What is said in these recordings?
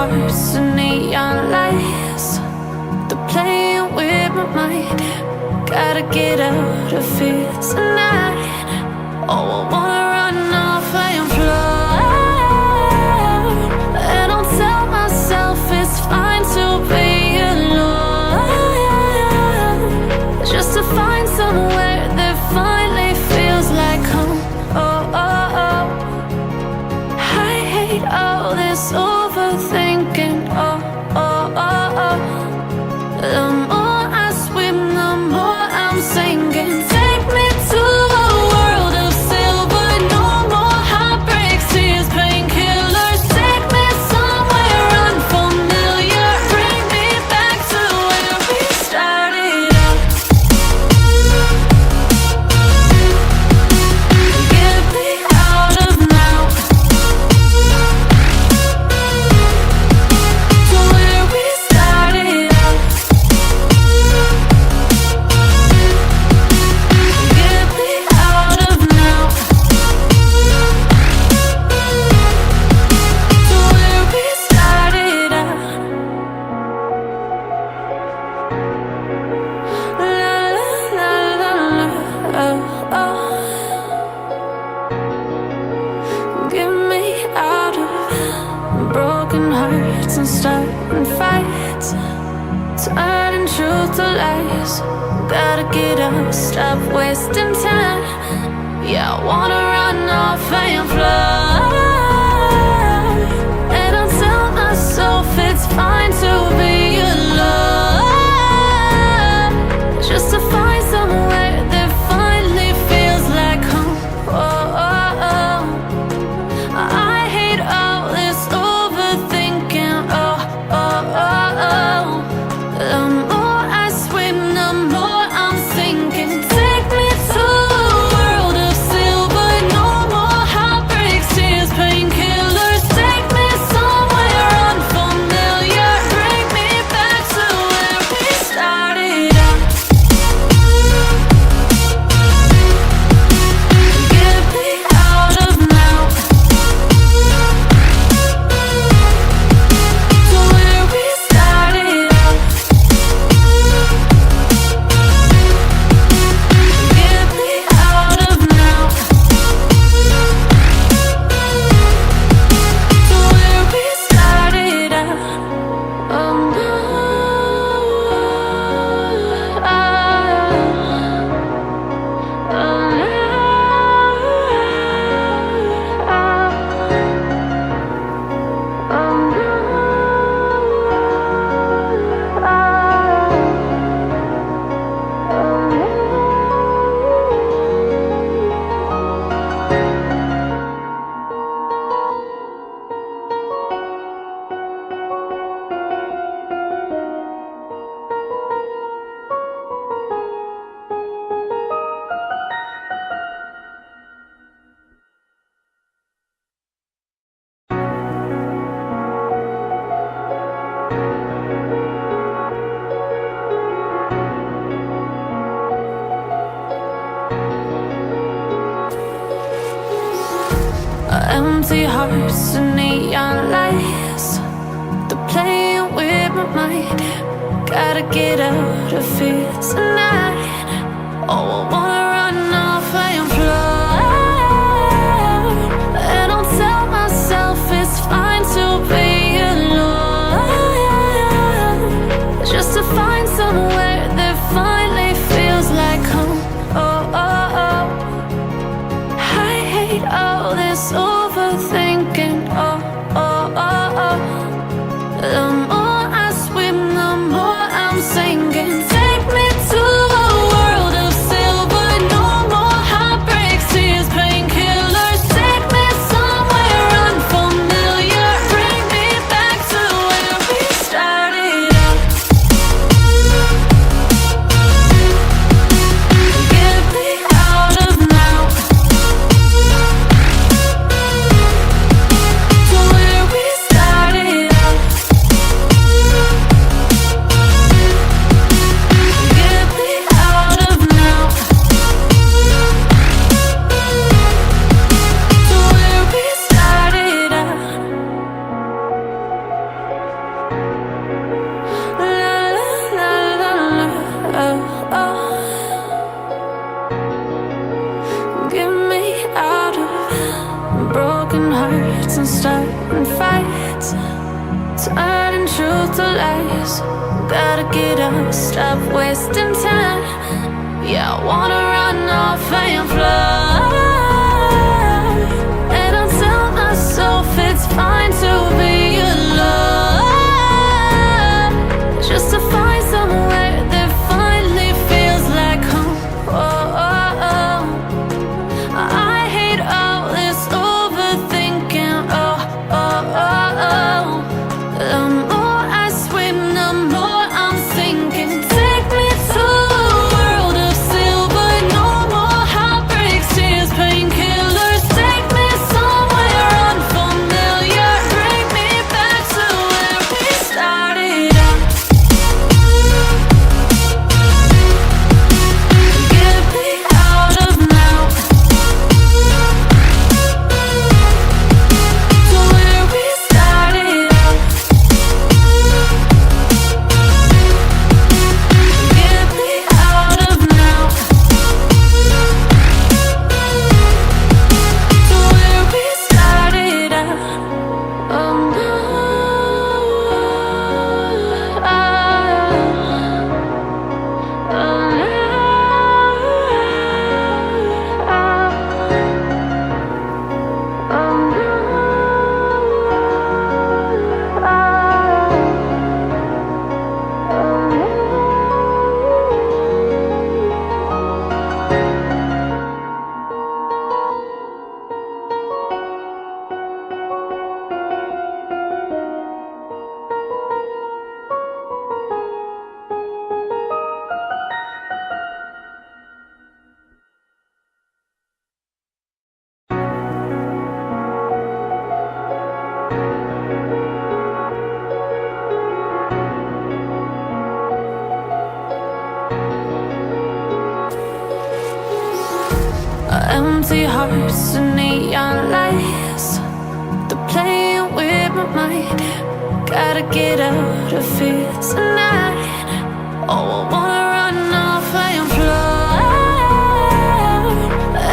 hearts and neon lights. They're playing with my mind. Gotta get out of here tonight. Oh, I wanna run off and fly. And I'll tell myself it's fine to be alone, just to find somewhere that finally feels like home. Oh, oh, oh. I hate all this overthinking. Oh, oh, oh, oh. The more I swim, the more I'm sinking. Take me to a world of silver. No more heartbreaks, tears, painkillers. Take me somewhere unfamiliar. Bring me back to where we started out. Get me out of now, to where we started out. Get me out of now, to where we started out. La la la la la, oh, oh. Get me out of broken hearts and starting fights, turning truth to lies. Gotta get up, stop wasting time. Yeah, I wanna run off and fly. And I'll tell myself it's fine to be alone, just to find somewhere that finally feels like home. Oh, oh, oh. I hate all this overthinking. Oh, oh, oh, oh. The more I swim, the more I'm sinking. Take me to a world of silver. No more heartbreaks, tears, painkillers. Take me somewhere unfamiliar. Bring me back to where we started out. Get me out of now, to where we started out. Get me out of now, to where we started out. Oh no, empty hearts and neon lights. They're playing with my mind. Gotta get out of here tonight. Oh, I wanna run off and fly. And I'll tell myself it's fine to be alone, just to find somewhere that finally feels like home. Oh, oh, oh. I hate all this overthinking. Oh, oh, oh, oh. The more I swim, the more I'm sinking. Take me to a world of silver. truth to lies. Gotta get up, stop wasting time. Yeah, I wanna run off and fly. And I'll tell myself it's fine to be alone, just to find somewhere that finally feels like home. Oh, oh, oh. I hate all this overthinking. Oh, oh, oh, oh. The more I swim, the more I'm sinking. Take me to a world of silver. No more heartbreaks, tears, painkillers. Take me somewhere unfamiliar. Bring me back to where we started out. Get me out of now, to where we started out. Get me out of now, to where we started out. Oh no, empty hearts and neon lights, they're playing with my mind. Gotta get out of here tonight. Oh, I wanna run off and fly.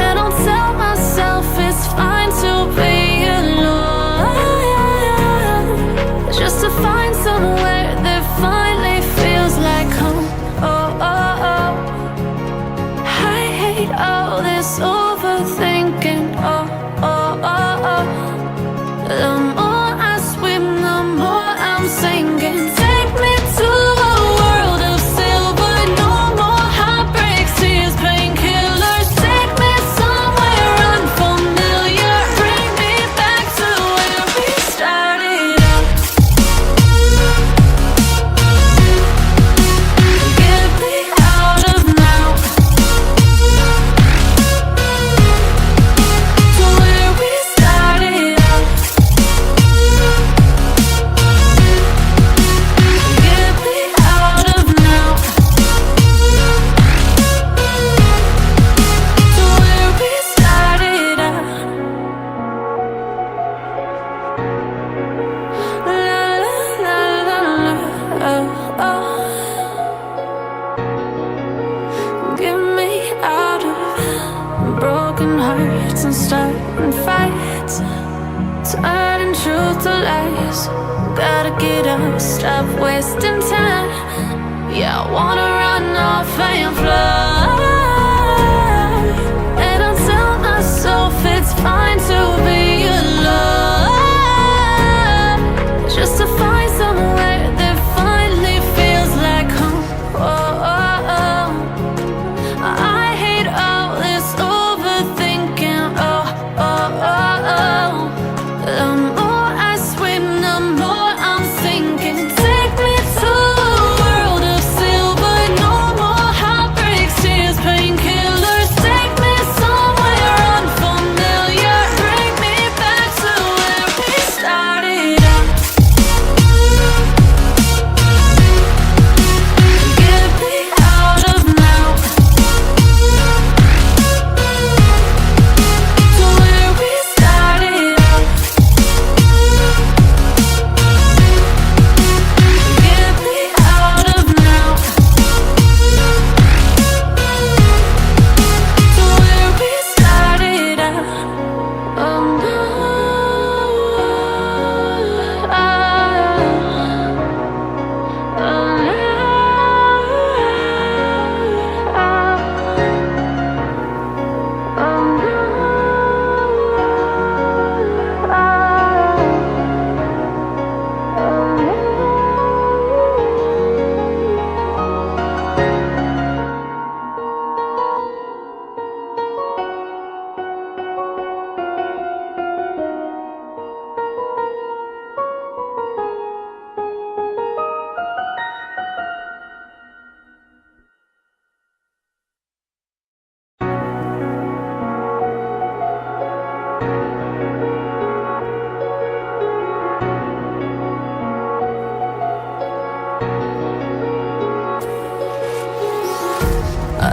And I'll tell myself it's fine to be alone, just to find somewhere that finally feels like home. Oh, oh, oh. I hate all this overthinking. Oh, oh, oh, oh. The more I swim, the more I'm sinking. Take me to a world of silver. No more heartbreaks, tears, painkillers. Take me somewhere unfamiliar. Bring me back to where we started out. Get me out of now, to where we started out. Get me out of now, to where we started out. La la la la la, oh, oh. Get me out of broken hearts and starting fights, turning truth to lies. Gotta get up, stop wasting time. Yeah, I wanna run off and fly. And I'll tell myself it's fine to be alone, just to find somewhere that finally feels like home. Oh, oh, oh. I hate all this overthinking. Oh, oh, oh, oh. The more I swim, the more I'm sinking. Take me to a world of silver. No more heartbreaks, tears, pain.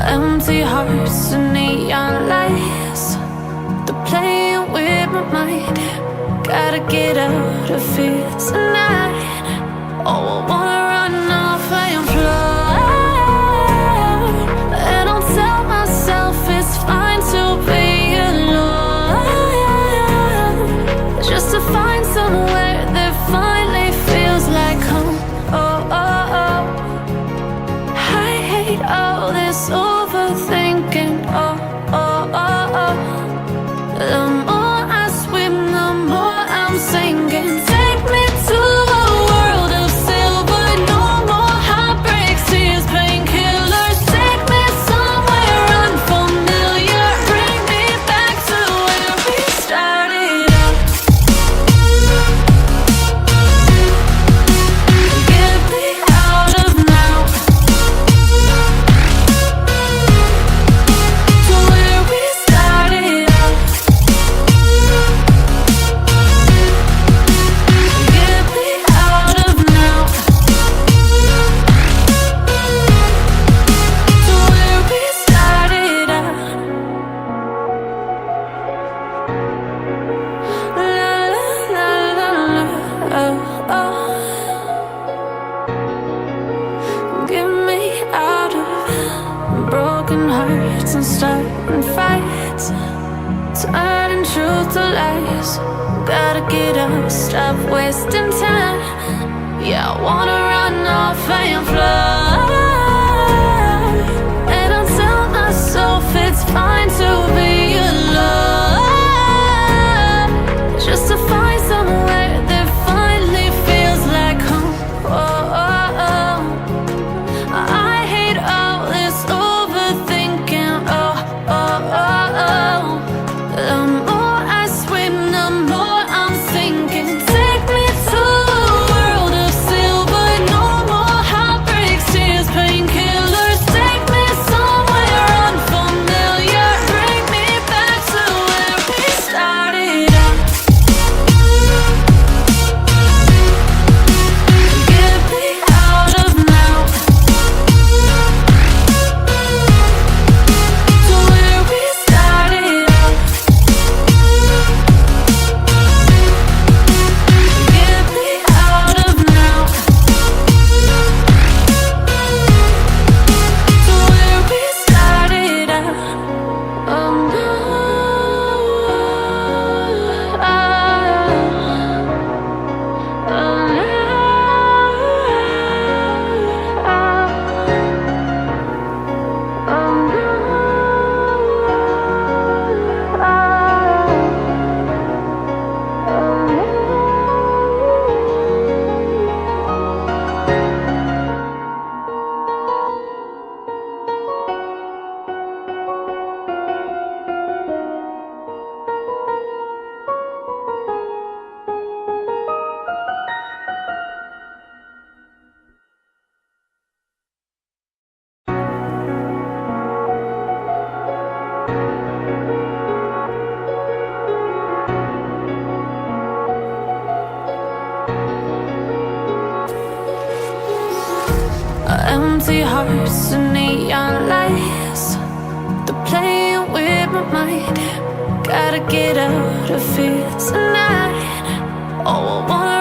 Empty hearts and neon lights, they're playing with my mind. Gotta get out of here tonight. Oh, I wanna run off and fly, and I'll tell myself it's fine to be alone, just to find somewhere that finally feels like home. Oh, oh, oh. I hate all this overthinking. Oh, oh, oh, oh. The more I swim, the more I'm sinking. Take me to a world of silver. No more heartbreaks, tears, painkillers. Take me somewhere unfamiliar. Bring me back to where we started out. Get me out of now, to where we started out. Get me out of now, to where we started out. La la la la la, oh, oh. Get me out of broken hearts and starting fights, turning truth to lies. Gotta get up, stop wasting time. Yeah, I wanna run off and fly, and I'll tell myself it's fine to be alone, just to find somewhere that finally feels like home. Oh, oh, oh. I hate all this overthinking. Oh, oh, oh, oh. The more I swim, the more I'm sinking. Take me to a world of silver. No more heartbreaks, tears, painkillers. Take me somewhere unfamiliar. Bring me back to where we started out. Get me out of now, to where we started out. Get me out of now, to where we started out. Oh no, oh, empty hearts and neon lights, they're playing with my mind. Gotta get out of here tonight. Oh, I wanna